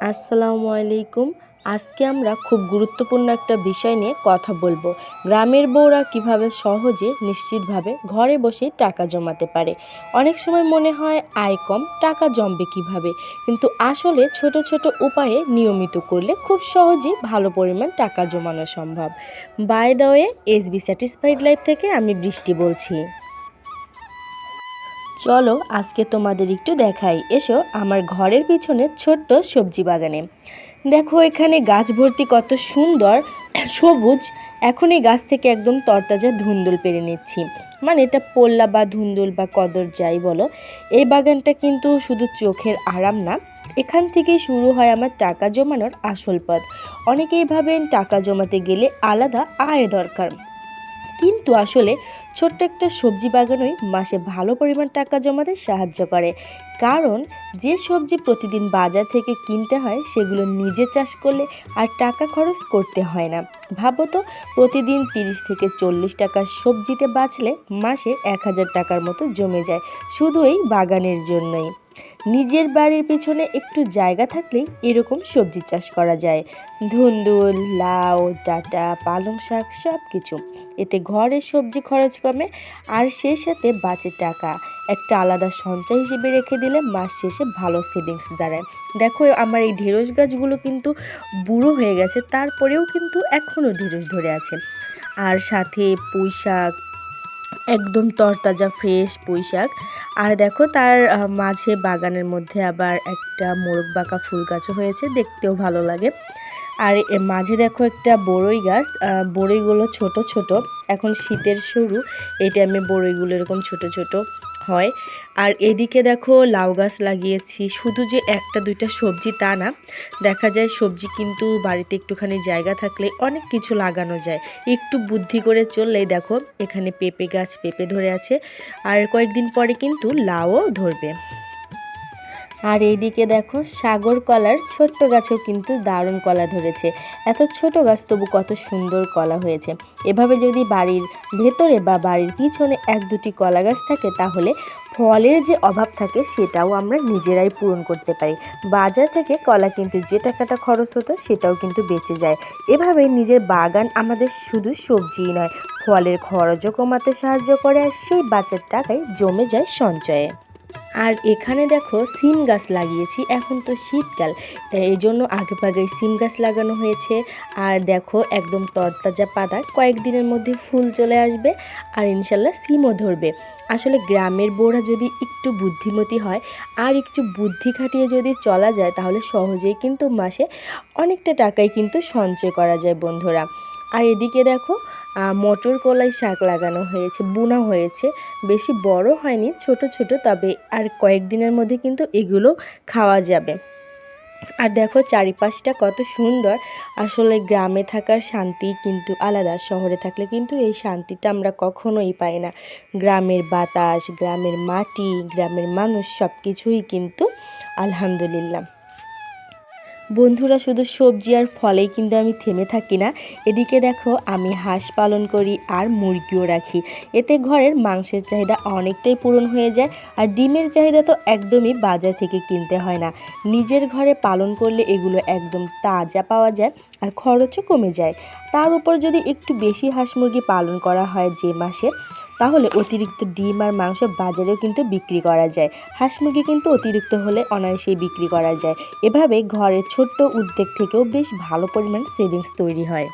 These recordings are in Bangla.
আসসালামু আলাইকুম। আজকে আমরা খুব গুরুত্বপূর্ণ একটা বিষয় নিয়ে কথা বলবো। গ্রামের বউরা কিভাবে সহজে নিশ্চিতভাবে ঘরে বসে টাকা জমাতে পারে। অনেক সময় মনে হয় আয় কম, টাকা জমবে কিভাবে, কিন্তু আসলে ছোট ছোট উপায়ে নিয়মিত করলে খুব সহজেই ভালো পরিমাণ টাকা জমানো সম্ভব। By the way, SB satisfied life থেকে আমি বৃষ্টি বলছি। চলো আজকে তোমাদের একটু দেখাই। এসো আমার ঘরের পিছনে ছোট্ট সবজি বাগানে। দেখো এখানে গাছ ভর্তি কত সুন্দর সবুজ। এখন এই গাছ থেকে একদম তরতাজা ধুন্দুল পেরে নিচ্ছি। মানে এটা পোল্লা বা ধুন্দুল বা কদর যাই বলো, এই বাগানটা কিন্তু শুধু চোখের আরাম না, এখান থেকেই শুরু হয় আমার টাকা জমানোর আসল পথ। অনেকেই ভাবেন টাকা জমাতে গেলে আলাদা আয় দরকার, কিন্তু আসলে ছোট্ট একটা সবজি বাগানই মাসে ভালো পরিমাণ টাকা জমাতে সাহায্য করে। কারণ যে সবজি প্রতিদিন বাজার থেকে কিনতে হয় সেগুলো নিজে চাষ করলে আর টাকা খরচ করতে হয় না। ভাবো তো, প্রতিদিন 30 থেকে 40 টাকার সবজিতে বাঁচলে মাসে 1000 টাকার মতো জমে যায়, শুধু এই বাগানের জন্যই। নিজের বাড়ির পিছনে একটু জায়গা থাকলেই এরকম সবজি চাষ করা যায়। ধুন্দুল, লাউ, ডাঁটা, পালং শাক সব কিছু। এতে ঘরের সবজি খরচ কমে, আর সেই সাথে বাঁচে টাকা। একটা আলাদা সঞ্চয় হিসেবে রেখে দিলে মাস শেষে ভালো সেভিংস দাঁড়ায়। দেখো আমার এই ঢেঁড়স গাছগুলো কিন্তু বুড়ো হয়ে গেছে, তারপরেও কিন্তু এখনও ঢেঁড়স ধরে আছে। আর সাথে পুঁই শাক, একদম তরতাজা ফ্রেশ পুঁই শাক। আর দেখো তার মাঝে বাগানের মধ্যে আবার একটা মোরগ বাঁকা ফুল গাছও হয়েছে, দেখতেও ভালো লাগে। আর এর মাঝে দেখো একটা বড়ই গাছ, বড়ইগুলো ছোট ছোট, এখন শীতের শুরু, এই টাইমে বড়ইগুলো এরকম ছোট ছোট হয়। আর এদিকে দেখো লাউ গাছ লাগিয়েছি। শুধু যে একটা দুইটা সবজি তা না, দেখা যায় সবজি কিন্তু বাড়িতে একটুখানি জায়গা থাকলে অনেক কিছু লাগানো যায়। একটু বুদ্ধি করে চললেই দেখো এখানে পেঁপে গাছ, পেঁপে ধরে আছে, আর কয়েকদিন পরে কিন্তু লাউও ধরবে। আর এইদিকে দেখো সাগর কলার ছোট্ট গাছেও কিন্তু দারুণ কলা ধরেছে। এত ছোট গাছ তবু কত সুন্দর কলা হয়েছে। এভাবে যদি বাড়ির ভেতরে বা বাড়ির পিছনে এক দুটি কলা গাছ থাকে, তাহলে ফলের যে অভাব থাকে সেটাও আমরা নিজেরাই পূরণ করতে পারি। বাজার থেকে কলা কিনতে যে টাকাটা খরচ হতো সেটাও কিন্তু বেঁচে যায়। এভাবে নিজের বাগান আমাদের শুধু সবজিই নয়, ফলের খরচও কমাতে সাহায্য করে, আর সেই বাঁচার টাকাই জমে যায় সঞ্চয়ে। আর এখানে দেখো সিম গাছ লাগিয়েছি। এখন তো শীতকাল, এই জন্য আগে ভাগে সিম গাছ লাগানো হয়েছে। আর দেখো একদম তরতাজা পাতা, কয়েকদিনের মধ্যে ফুল চলে আসবে, আর ইনশাল্লাহ সিমও ধরবে। আসলে গ্রামের বউরা যদি একটু বুদ্ধিমতী হয় আর একটু বুদ্ধি খাটিয়ে যদি চলা যায়, তাহলে সহজেই কিন্তু মাসে অনেকটা টাকাই কিন্তু সঞ্চয় করা যায় বন্ধুরা। আর এদিকে দেখো মটর কলাই শাক লাগানো হয়েছে, বোনা হয়েছে, বেশি বড় হয়নি, ছোট ছোট, তবে আর কয়েকদিনের মধ্যে কিন্তু এগুলো খাওয়া যাবে। আর দেখো চারিপাশটা কত সুন্দর। আসলে গ্রামে থাকার শান্তি কিন্তু আলাদা, শহরে থাকলে কিন্তু এই শান্তিটা আমরা কখনোই পাই না। গ্রামের বাতাস, গ্রামের মাটি, গ্রামের মানুষ সব কিছুই কিন্তু আলহামদুলিল্লাহ। বন্ধুরা, শুধু সবজি আর ফলেই কিন্তু আমি থেমে থাকি না। এদিকে দেখো আমি হাঁস পালন করি আর মুরগিও রাখি। এতে ঘরের মাংসের চাহিদা অনেকটাই পূরণ হয়ে যায়, আর ডিমের চাহিদা তো একদমই বাজার থেকে কিনতে হয় না। নিজের ঘরে পালন করলে এগুলো একদম তাজা পাওয়া যায়, আর খরচও কমে যায়। তার উপর যদি একটু বেশি হাঁস মুরগি পালন করা হয় যে মাসে, তাহলে অতিরিক্ত ডিম আর মাংস বাজারেও কিন্তু বিক্রি করা যায়। হাঁস মুরগি কিন্তু অতিরিক্ত হলে অনায়াসেই বিক্রি করা যায়। এভাবে ঘরের ছোট্ট উদ্যোগ থেকেও বেশ ভালো পরিমাণ সেভিংস তৈরি হয়।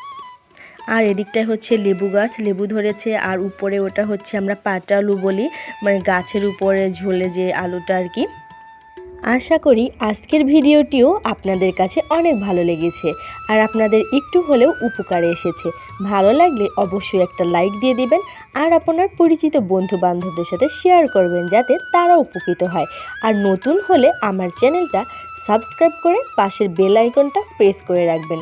আর এদিকটায় হচ্ছে লেবু গাছ, লেবু ধরেছে, আর উপরে ওটা হচ্ছে আমরা পাটা আলু বলি, মানে গাছের উপরে ঝোলে যে আলুটা আর কি। আশা করি আজকের ভিডিওটিও আপনাদের কাছে অনেক ভালো লেগেছে, আর আপনাদের একটু হলেও উপকারে এসেছে। ভালো লাগলে অবশ্যই একটা লাইক দিয়ে দিবেন, আর আপনার পরিচিত বন্ধু বান্ধবদের সাথে শেয়ার করবেন যাতে তারা উপকৃত হয়। আর নতুন হলে আমার চ্যানেলটা সাবস্ক্রাইব করে পাশের বেল আইকনটা প্রেস করে রাখবেন।